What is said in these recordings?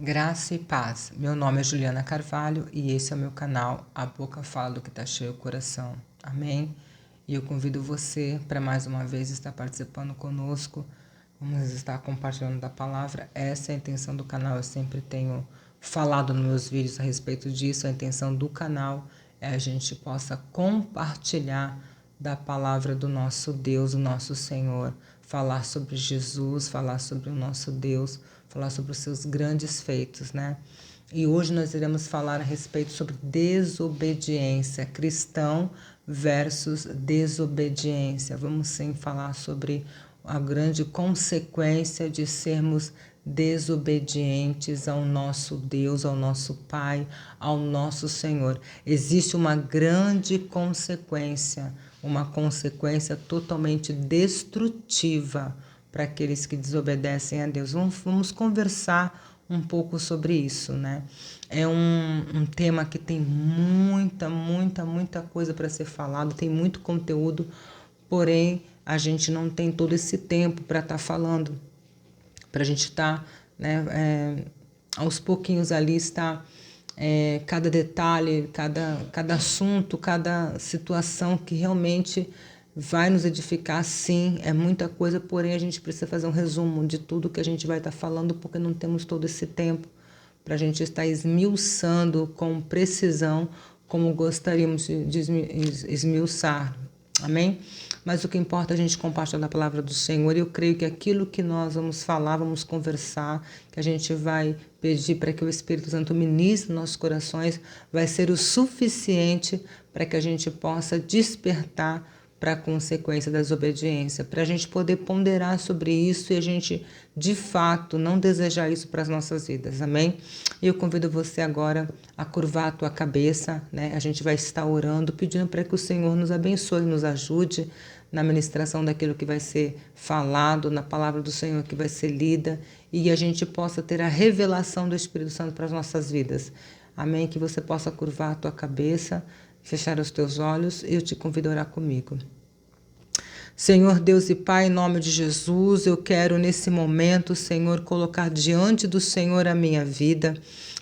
Graça e paz. Meu nome é Juliana Carvalho e esse é o meu canal A Boca Fala do que está cheio o coração. Amém? E eu convido você para mais uma vez estar participando conosco. Vamos estar compartilhando da palavra. Essa é a intenção do canal. Eu sempre tenho falado nos meus vídeos a respeito disso. A intenção do canal é a gente possa compartilhar da palavra do nosso Deus, o nosso Senhor, falar sobre Jesus, falar sobre o nosso Deus, falar sobre os seus grandes feitos, né? E hoje nós iremos falar a respeito sobre desobediência, cristão versus desobediência. Vamos sim falar sobre a grande consequência de sermos desobedientes ao nosso Deus, ao nosso Pai, ao nosso Senhor. Existe uma grande consequência, uma consequência totalmente destrutiva para aqueles que desobedecem a Deus. Vamos conversar um pouco sobre isso, né? É um tema que tem muita coisa para ser falado, tem muito conteúdo, porém a gente não tem todo esse tempo para estar falando, para a gente estar, né, aos pouquinhos ali está cada detalhe, cada assunto, cada situação que realmente vai nos edificar. Sim, é muita coisa, porém a gente precisa fazer um resumo de tudo que a gente vai estar falando, porque não temos todo esse tempo para a gente estar esmiuçando com precisão como gostaríamos de esmiuçar. Amém? Mas o que importa é a gente compartilhar a palavra do Senhor. E eu creio que aquilo que nós vamos falar, vamos conversar, que a gente vai pedir para que o Espírito Santo ministre nossos corações, vai ser o suficiente para que a gente possa despertar para a consequência da desobediência, para a gente poder ponderar sobre isso e a gente, de fato, não desejar isso para as nossas vidas, amém? E eu convido você agora a curvar a tua cabeça, né? A gente vai estar orando, pedindo para que o Senhor nos abençoe, nos ajude na ministração daquilo que vai ser falado, na palavra do Senhor que vai ser lida, e a gente possa ter a revelação do Espírito Santo para as nossas vidas, amém? Que você possa curvar a tua cabeça, fechar os teus olhos e eu te convido a orar comigo. Senhor Deus e Pai, em nome de Jesus, eu quero nesse momento, Senhor, colocar diante do Senhor a minha vida,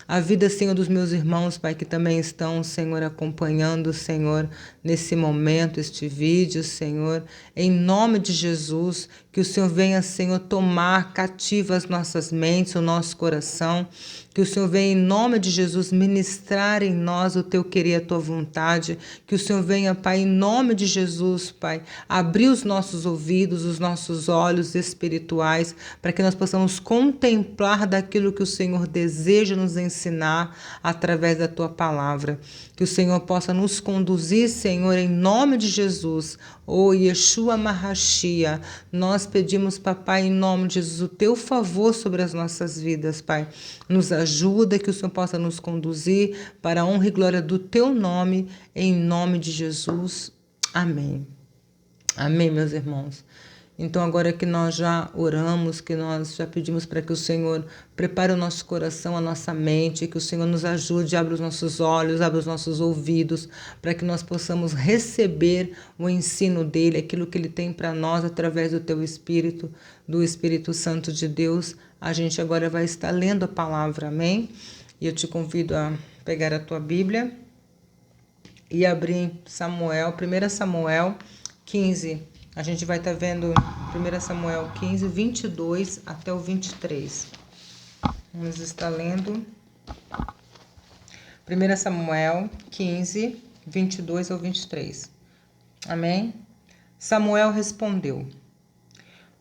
a vida, Senhor, dos meus irmãos, Pai, que também estão, Senhor, acompanhando, Senhor, nesse momento, este vídeo, Senhor, em nome de Jesus, que o Senhor venha, Senhor, tomar cativa as nossas mentes, o nosso coração, que o Senhor venha, em nome de Jesus, ministrar em nós o Teu querer, a Tua vontade, que o Senhor venha, Pai, em nome de Jesus, Pai, abrir os nossos ouvidos, os nossos olhos espirituais, para que nós possamos contemplar daquilo que o Senhor deseja nos ensinar através da Tua palavra. Que o Senhor possa nos conduzir, Senhor, em nome de Jesus. Oh, Yeshua Mahashia, nós pedimos, Papai, em nome de Jesus, o Teu favor sobre as nossas vidas, Pai. Nos ajuda, que o Senhor possa nos conduzir para a honra e glória do Teu nome, em nome de Jesus. Amém. Amém, meus irmãos. Então, agora que nós já oramos, que nós já pedimos para que o Senhor prepare o nosso coração, a nossa mente, que o Senhor nos ajude, abra os nossos olhos, abra os nossos ouvidos, para que nós possamos receber o ensino dEle, aquilo que Ele tem para nós através do Teu Espírito, do Espírito Santo de Deus. A gente agora vai estar lendo a palavra, amém? E eu te convido a pegar a tua Bíblia e abrir em Samuel, 1 Samuel 15. A gente vai estar vendo 1 Samuel 15, 22 até o 23. Vamos estar lendo 1 Samuel 15, 22 ao 23. Amém? Samuel respondeu: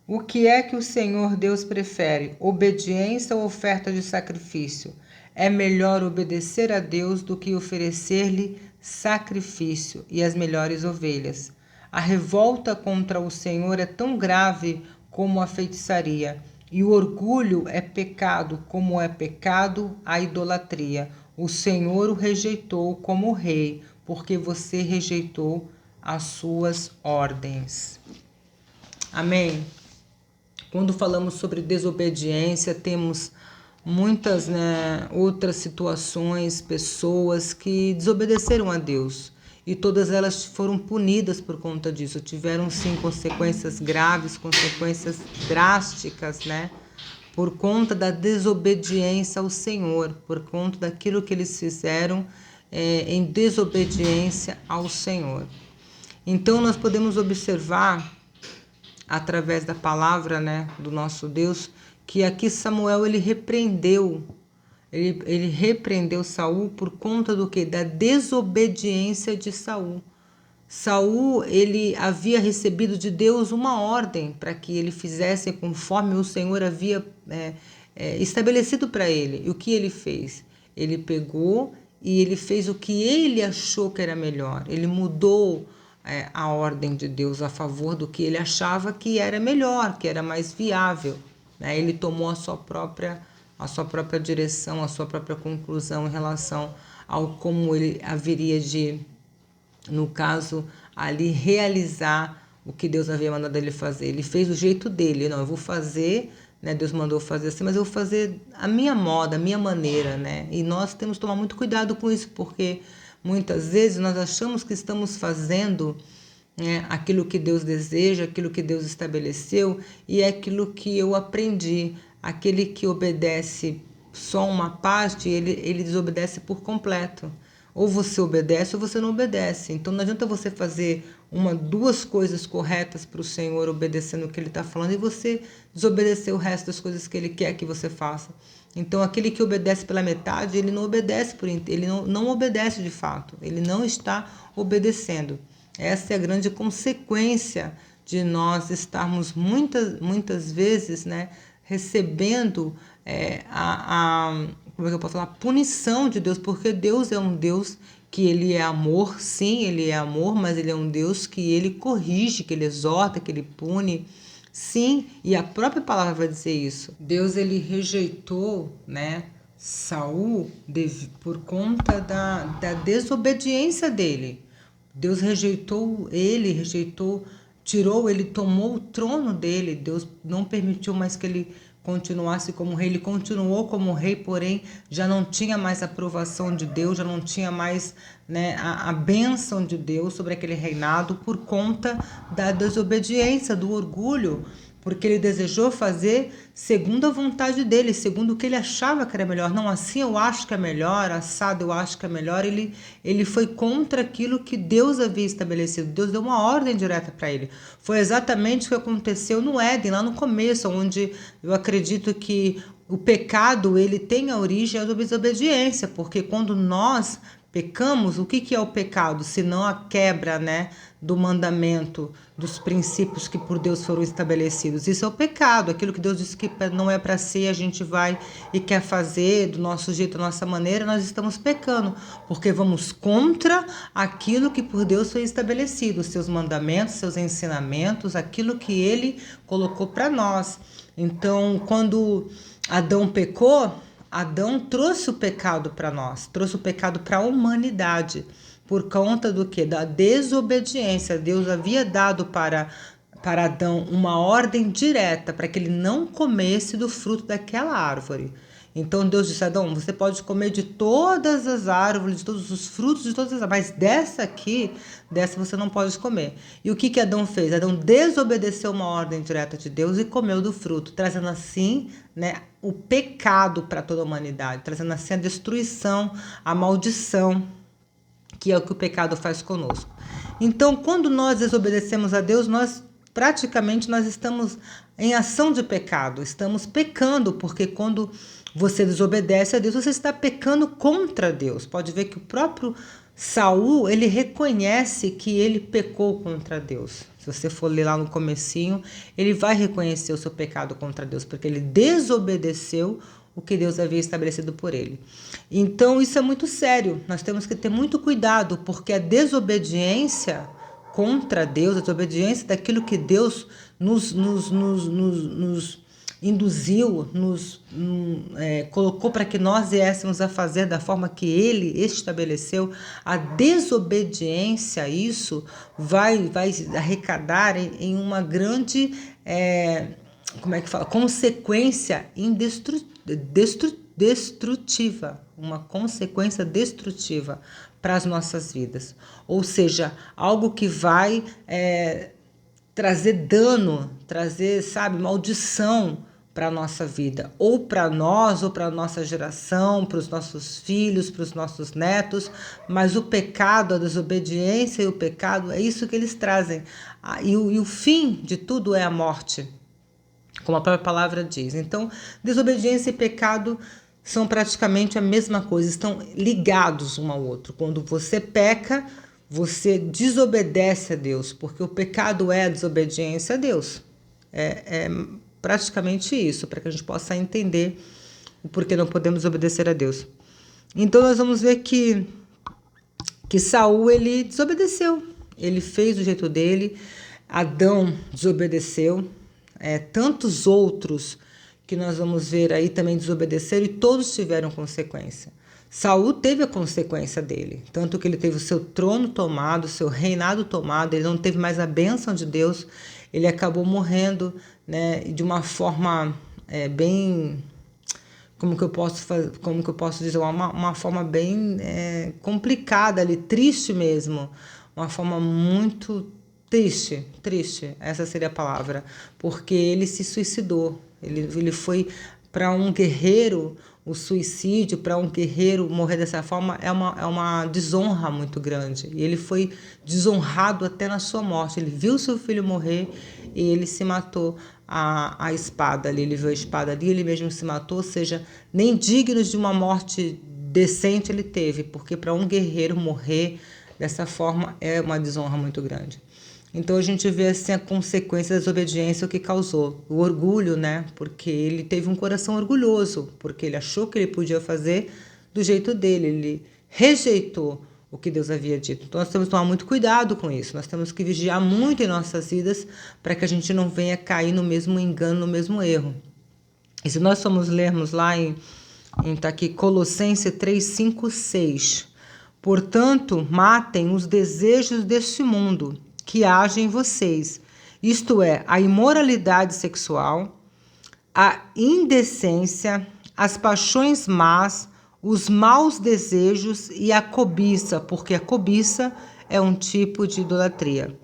O que é que o Senhor Deus prefere, obediência ou oferta de sacrifício? É melhor obedecer a Deus do que oferecer-lhe sacrifício e as melhores ovelhas. A revolta contra o Senhor é tão grave como a feitiçaria, e o orgulho é pecado como é pecado a idolatria. O Senhor o rejeitou como rei, porque você rejeitou as suas ordens. Amém? Quando falamos sobre desobediência, temos muitas, outras situações, pessoas que desobedeceram a Deus. E todas elas foram punidas por conta disso. Tiveram, sim, consequências graves, consequências drásticas, por conta da desobediência ao Senhor, por conta daquilo que eles fizeram em desobediência ao Senhor. Então nós podemos observar através da palavra, né, do nosso Deus, que aqui Samuel ele repreendeu Saul por conta do que? Da desobediência de Saul. Saul ele havia recebido de Deus uma ordem para que ele fizesse conforme o Senhor havia estabelecido para ele. E o que ele fez? Ele pegou e ele fez o que ele achou que era melhor. Ele mudou a ordem de Deus a favor do que ele achava que era melhor, que era mais viável. Né? Ele tomou a sua própria direção, a sua própria conclusão em relação ao como ele haveria de, no caso, ali realizar o que Deus havia mandado ele fazer. Ele fez do jeito dele. Não, eu vou fazer, né? Deus mandou fazer assim, mas eu vou fazer a minha moda, a minha maneira, né? E nós temos que tomar muito cuidado com isso, porque muitas vezes nós achamos que estamos fazendo, né, aquilo que Deus deseja, aquilo que Deus estabeleceu, e é aquilo que eu aprendi. Aquele que obedece só uma parte, ele desobedece por completo. Ou você obedece ou você não obedece. Então não adianta você fazer duas coisas corretas para o Senhor, obedecendo o que Ele está falando, e você desobedecer o resto das coisas que Ele quer que você faça. Então aquele que obedece pela metade, ele não obedece ele não obedece de fato. Ele não está obedecendo. Essa é a grande consequência de nós estarmos muitas vezes, né, recebendo como é que eu posso falar? Punição de Deus, porque Deus é um Deus que ele é amor, sim, ele é amor, mas ele é um Deus que ele corrige, que ele exorta, que ele pune, sim, e a própria palavra vai dizer isso. Deus ele rejeitou, né, Saul por conta da desobediência dele. Deus rejeitou ele, tirou ele, tomou o trono dele. Deus não permitiu mais que ele continuasse como rei. Ele continuou como rei, porém já não tinha mais a aprovação de Deus, já não tinha mais, né, a bênção de Deus sobre aquele reinado por conta da desobediência, do orgulho, porque ele desejou fazer segundo a vontade dele, segundo o que ele achava que era melhor. Não, assim eu acho que é melhor, assado eu acho que é melhor. Ele foi contra aquilo que Deus havia estabelecido. Deus deu uma ordem direta para ele. Foi exatamente o que aconteceu no Éden, lá no começo, onde eu acredito que o pecado ele tem a origem da desobediência, porque quando nós pecamos, o que é o pecado? Senão a quebra, né, do mandamento, dos princípios que por Deus foram estabelecidos. Isso é o pecado, aquilo que Deus disse que não é para ser, a gente vai e quer fazer do nosso jeito, da nossa maneira, nós estamos pecando, porque vamos contra aquilo que por Deus foi estabelecido, seus mandamentos, seus ensinamentos, aquilo que Ele colocou para nós. Então, quando Adão pecou, Adão trouxe o pecado para nós, trouxe o pecado para a humanidade, por conta do que? Da desobediência. Deus havia dado para Adão uma ordem direta para que ele não comesse do fruto daquela árvore. Então Deus disse: Adão, você pode comer de todas as árvores, de todos os frutos, de todas as árvores, mas dessa você não pode comer. E o que Adão fez? Adão desobedeceu uma ordem direta de Deus e comeu do fruto, trazendo assim, né, o pecado para toda a humanidade, trazendo assim a destruição, a maldição, que é o que o pecado faz conosco. Então, quando nós desobedecemos a Deus, nós estamos em ação de pecado, estamos pecando, porque quando você desobedece a Deus, você está pecando contra Deus. Pode ver que o próprio Saul, ele reconhece que ele pecou contra Deus. Se você for ler lá no comecinho, ele vai reconhecer o seu pecado contra Deus, porque ele desobedeceu o que Deus havia estabelecido por ele. Então isso é muito sério, nós temos que ter muito cuidado, porque a desobediência contra Deus, a desobediência daquilo que Deus nos induziu, colocou para que nós viéssemos a fazer da forma que Ele estabeleceu, a desobediência, isso vai arrecadar em uma grande consequência destrutiva, uma consequência destrutiva para as nossas vidas. Ou seja, algo que vai trazer dano, trazer, maldição para a nossa vida, ou para nós, ou para a nossa geração, para os nossos filhos, para os nossos netos, mas o pecado, a desobediência e o pecado, é isso que eles trazem. E o fim de tudo é a morte, como a própria palavra diz. Então, desobediência e pecado são praticamente a mesma coisa, estão ligados um ao outro. Quando você peca, você desobedece a Deus, porque o pecado é a desobediência a Deus. É praticamente isso, para que a gente possa entender o porquê não podemos obedecer a Deus. Então nós vamos ver que Saul, ele desobedeceu, ele fez do jeito dele, Adão desobedeceu, tantos outros que nós vamos ver aí também desobedeceram e todos tiveram consequência. Saul teve a consequência dele, tanto que ele teve o seu trono tomado, o seu reinado tomado, ele não teve mais a bênção de Deus, ele acabou morrendo, né, de uma forma bem, como que eu posso dizer, uma forma bem complicada ali, triste mesmo, uma forma muito triste, essa seria a palavra, porque ele se suicidou, ele foi para um guerreiro. O suicídio, para um guerreiro morrer dessa forma, é uma desonra muito grande. E ele foi desonrado até na sua morte. Ele viu seu filho morrer e ele se matou a espada ali. Ele viu a espada ali, ele mesmo se matou. Ou seja, nem dignos de uma morte decente ele teve, porque para um guerreiro morrer dessa forma é uma desonra muito grande. Então a gente vê assim a consequência da desobediência, o que causou. O orgulho, né? Porque ele teve um coração orgulhoso, porque ele achou que ele podia fazer do jeito dele, ele rejeitou o que Deus havia dito. Então nós temos que tomar muito cuidado com isso, nós temos que vigiar muito em nossas vidas para que a gente não venha cair no mesmo engano, no mesmo erro. E se nós formos lermos lá tá aqui, Colossenses 3, 5, 6. Portanto, matem os desejos deste mundo que agem em vocês, isto é, a imoralidade sexual, a indecência, as paixões más, os maus desejos e a cobiça, porque a cobiça é um tipo de idolatria.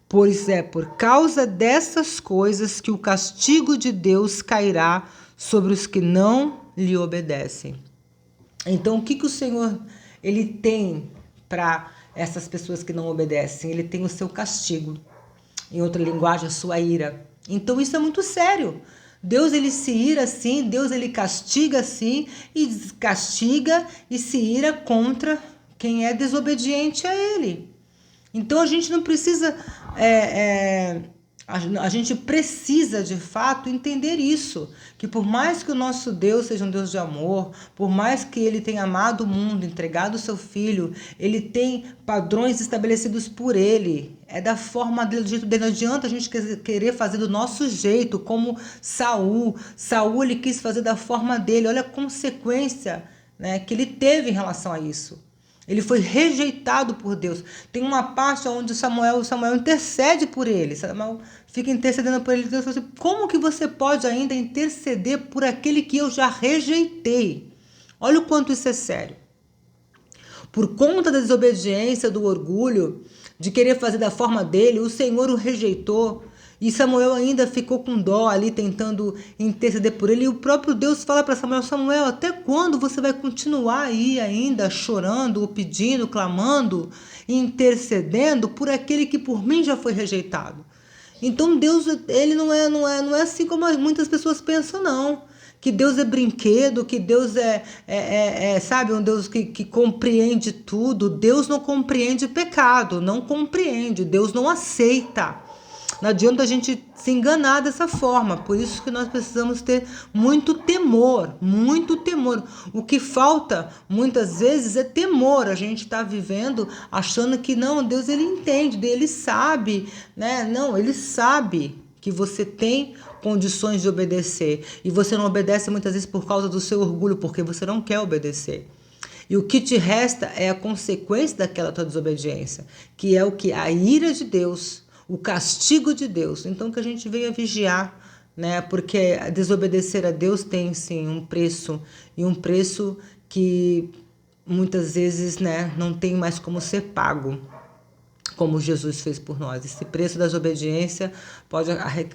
Pois é por causa dessas coisas que o castigo de Deus cairá sobre os que não lhe obedecem. Então, o que o Senhor ele tem para essas pessoas que não obedecem? Ele tem o seu castigo. Em outra linguagem, a sua ira. Então, isso é muito sério. Deus, ele se ira assim, Deus, ele castiga assim, e castiga e se ira contra quem é desobediente a ele. Então, a gente não precisa... A gente precisa, de fato, entender isso, que por mais que o nosso Deus seja um Deus de amor, por mais que ele tenha amado o mundo, entregado o seu filho, ele tem padrões estabelecidos por ele, é da forma dele, do jeito dele. Não adianta a gente querer fazer do nosso jeito, como Saul, ele quis fazer da forma dele, olha a consequência, né, que ele teve em relação a isso. Ele foi rejeitado por Deus. Tem uma parte onde Samuel intercede por ele. Samuel fica intercedendo por ele. Deus fala assim, como que você pode ainda interceder por aquele que eu já rejeitei? Olha o quanto isso é sério. Por conta da desobediência, do orgulho, de querer fazer da forma dele, o Senhor o rejeitou. E Samuel ainda ficou com dó ali, tentando interceder por ele. E o próprio Deus fala para Samuel, Samuel, até quando você vai continuar aí ainda chorando, pedindo, clamando, intercedendo por aquele que por mim já foi rejeitado? Então Deus, ele não é assim como muitas pessoas pensam, não. Que Deus é brinquedo, que Deus sabe, um Deus que compreende tudo. Deus não compreende pecado, não compreende, Deus não aceita. Não adianta a gente se enganar dessa forma. Por isso que nós precisamos ter muito temor, muito temor. O que falta muitas vezes é temor. A gente está vivendo achando que não, Deus ele entende, ele sabe, né? Não, ele sabe que você tem condições de obedecer e você não obedece muitas vezes por causa do seu orgulho, porque você não quer obedecer. E o que te resta é a consequência daquela tua desobediência, que é o que? A ira de Deus, o castigo de Deus. Então que a gente venha vigiar, né? Porque desobedecer a Deus tem sim um preço, e um preço que muitas vezes, né, não tem mais como ser pago. como Jesus fez por nós. Esse preço da desobediência pode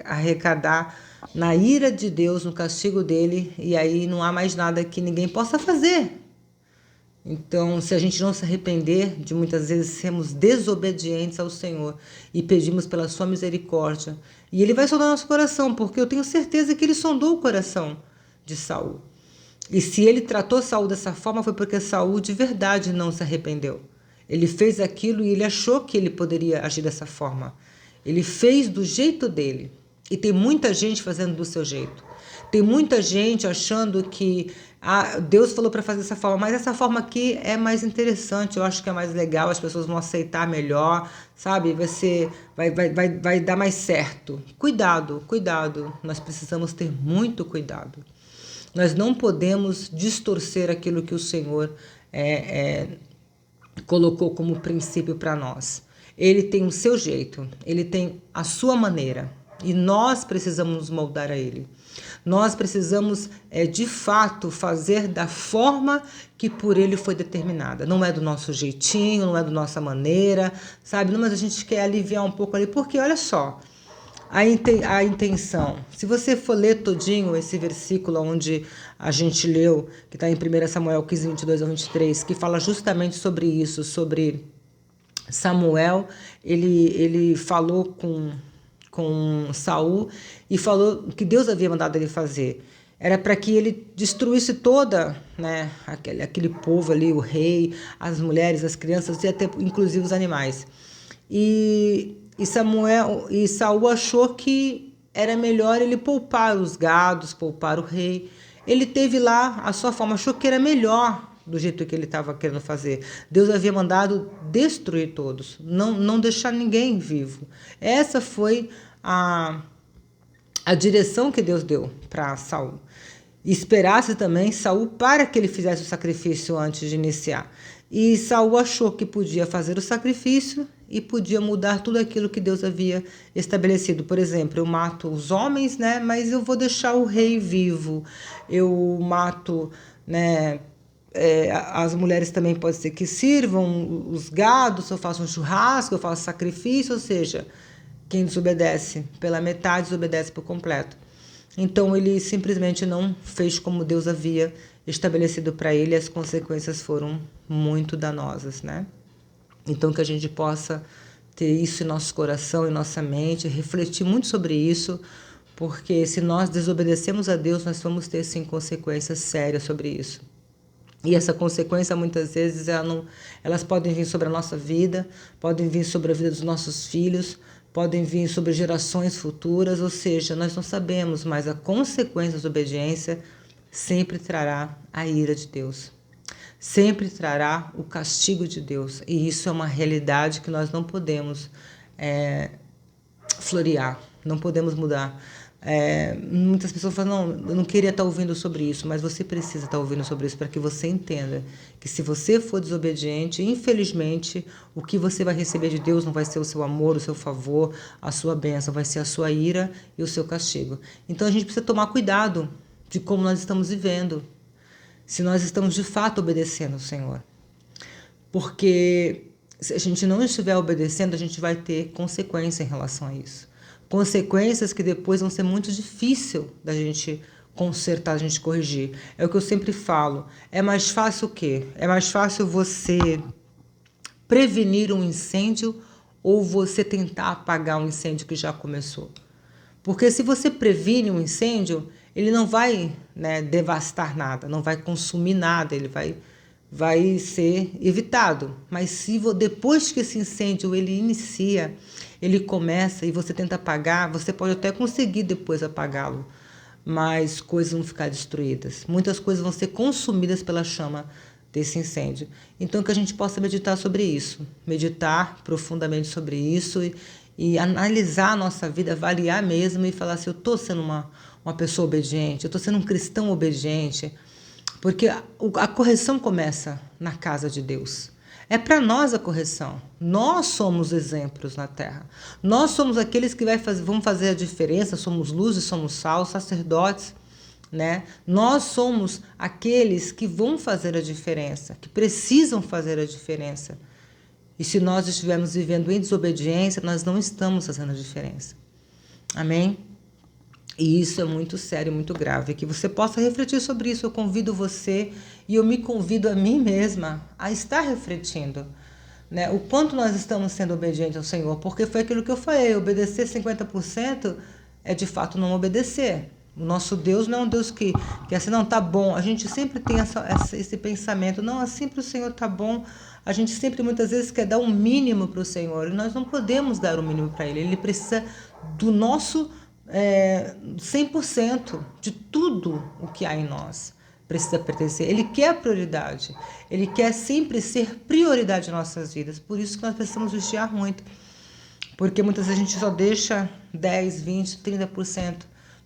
arrecadar na ira de Deus, no castigo dele, e aí não há mais nada que ninguém possa fazer. Então, se a gente não se arrepender de muitas vezes sermos desobedientes ao Senhor e pedimos pela sua misericórdia, e ele vai sondar nosso coração, porque eu tenho certeza que ele sondou o coração de Saul. E se ele tratou Saul dessa forma, foi porque Saul de verdade não se arrependeu. Ele fez aquilo e ele achou que ele poderia agir dessa forma. Ele fez do jeito dele. E tem muita gente fazendo do seu jeito. Tem muita gente achando que Deus falou para fazer dessa forma, mas essa forma aqui é mais interessante, eu acho que é mais legal, as pessoas vão aceitar melhor, sabe? Vai dar mais certo. Cuidado, cuidado. Nós precisamos ter muito cuidado. Nós não podemos distorcer aquilo que o Senhor colocou como princípio para nós. Ele tem o seu jeito, ele tem a sua maneira e nós precisamos nos moldar a ele. Nós precisamos, de fato, fazer da forma que por ele foi determinada. Não é do nosso jeitinho, não é da nossa maneira, sabe? Não, mas a gente quer aliviar um pouco ali, porque olha só, a intenção. Se você for ler todinho esse versículo onde a gente leu, que está em 1 Samuel 15, 22 ao 23, que fala justamente sobre isso, sobre Samuel, ele falou com Saul e falou que Deus havia mandado ele fazer. Era para que ele destruísse toda, né, aquele povo ali, o rei, as mulheres, as crianças e até inclusive os animais. E Saul achou que era melhor ele poupar os gados, poupar o rei. Ele teve lá a sua forma, achou que era melhor do jeito que ele estava querendo fazer. Deus havia mandado destruir todos, não deixar ninguém vivo. Essa foi a direção que Deus deu para Saul. Esperasse também Saul para que ele fizesse o sacrifício antes de iniciar. E Saul achou que podia fazer o sacrifício e podia mudar tudo aquilo que Deus havia estabelecido. Por exemplo, eu mato os homens, né, mas eu vou deixar o rei vivo. Eu mato, né, as mulheres também pode ser que sirvam, os gados, eu faço um churrasco, eu faço sacrifício, ou seja, quem desobedece pela metade, desobedece por completo. Então ele simplesmente não fez como Deus havia estabelecido para ele, e as consequências foram muito danosas, né? Então que a gente possa ter isso em nosso coração, em nossa mente, refletir muito sobre isso, porque se nós desobedecemos a Deus, nós vamos ter sim consequências sérias sobre isso. E essa consequência, muitas vezes, elas podem vir sobre a nossa vida, podem vir sobre a vida dos nossos filhos, podem vir sobre gerações futuras, ou seja, nós não sabemos, mas a consequência da desobediência sempre trará a ira de Deus. Sempre trará o castigo de Deus. E isso é uma realidade que nós não podemos florear, não podemos mudar. Muitas pessoas falam, não, eu não queria estar ouvindo sobre isso, mas você precisa estar ouvindo sobre isso para que você entenda que se você for desobediente, infelizmente, o que você vai receber de Deus não vai ser o seu amor, o seu favor, a sua bênção, vai ser a sua ira e o seu castigo. Então a gente precisa tomar cuidado de como nós estamos vivendo, se nós estamos de fato obedecendo ao Senhor. Porque se a gente não estiver obedecendo, a gente vai ter consequência em relação a isso. Consequências que depois vão ser muito difícil da gente consertar, a gente corrigir. É o que eu sempre falo. É mais fácil o quê? É mais fácil você prevenir um incêndio ou você tentar apagar um incêndio que já começou. Porque se você previne um incêndio, ele não vai, né, devastar nada, não vai consumir nada, ele vai ser evitado. Mas se depois que esse incêndio ele inicia, ele começa e você tenta apagar, você pode até conseguir depois apagá-lo, mas coisas vão ficar destruídas. Muitas coisas vão ser consumidas pela chama desse incêndio. Então que a gente possa meditar sobre isso, meditar profundamente sobre isso e analisar a nossa vida, avaliar mesmo e falar assim, eu estou sendo uma pessoa obediente, eu estou sendo um cristão obediente, porque a correção começa na casa de Deus. É para nós a correção. Nós somos exemplos na terra. Nós somos aqueles que vão fazer a diferença, somos luz e somos sal, sacerdotes, né? Nós somos aqueles que vão fazer a diferença, que precisam fazer a diferença. E se nós estivermos vivendo em desobediência, nós não estamos fazendo a diferença. Amém? E isso é muito sério, muito grave. Que você possa refletir sobre isso. Eu convido você e eu me convido a mim mesma a estar refletindo, né? O quanto nós estamos sendo obedientes ao Senhor. Porque foi aquilo que eu falei, obedecer 50% é de fato não obedecer. O nosso Deus não é um Deus que assim, não, tá bom. A gente sempre tem esse pensamento, não, assim para o Senhor tá bom. A gente sempre, muitas vezes, quer dar um mínimo para o Senhor. E nós não podemos dar o mínimo para Ele. Ele precisa do nosso 100% de tudo o que há em nós. Precisa pertencer. Ele quer a prioridade. Ele quer sempre ser prioridade em nossas vidas. Por isso que nós precisamos vigiar muito. Porque muitas vezes a gente só deixa 10, 20, 30%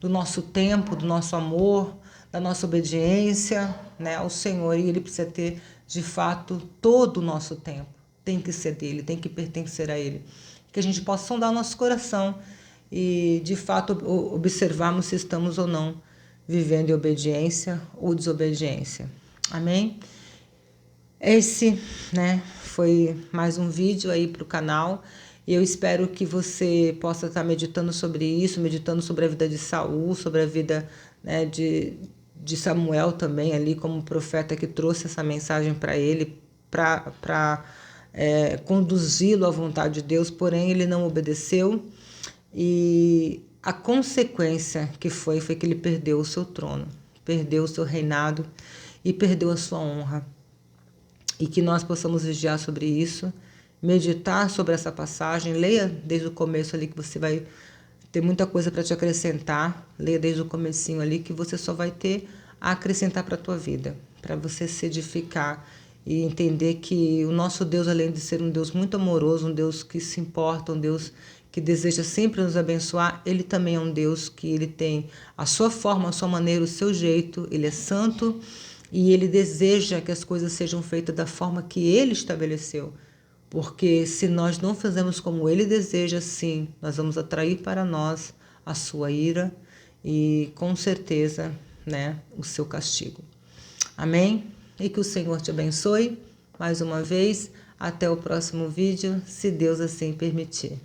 do nosso tempo, do nosso amor, da nossa obediência, né, ao Senhor. E Ele precisa ter, de fato, todo o nosso tempo. Tem que ser dele, tem que pertencer a Ele. Que a gente possa sondar o nosso coração e, de fato, observarmos se estamos ou não vivendo em obediência ou desobediência. Amém? Esse, né, foi mais um vídeo aí para o canal. Eu espero que você possa estar meditando sobre isso, meditando sobre a vida de Saul, sobre a vida, né, de Samuel também, ali como profeta que trouxe essa mensagem para ele, para conduzi-lo à vontade de Deus, porém ele não obedeceu. E a consequência que foi que ele perdeu o seu trono, perdeu o seu reinado e perdeu a sua honra. E que nós possamos vigiar sobre isso, meditar sobre essa passagem, leia desde o começo ali que você vai ter muita coisa para te acrescentar, leia desde o comecinho ali que você só vai ter a acrescentar para a tua vida, para você se edificar e entender que o nosso Deus, além de ser um Deus muito amoroso, um Deus que se importa, um Deus que deseja sempre nos abençoar, Ele também é um Deus que Ele tem a sua forma, a sua maneira, o seu jeito, Ele é santo e Ele deseja que as coisas sejam feitas da forma que Ele estabeleceu. Porque se nós não fazemos como Ele deseja, sim, nós vamos atrair para nós a sua ira e, com certeza, né, o seu castigo. Amém? E que o Senhor te abençoe mais uma vez. Até o próximo vídeo, se Deus assim permitir.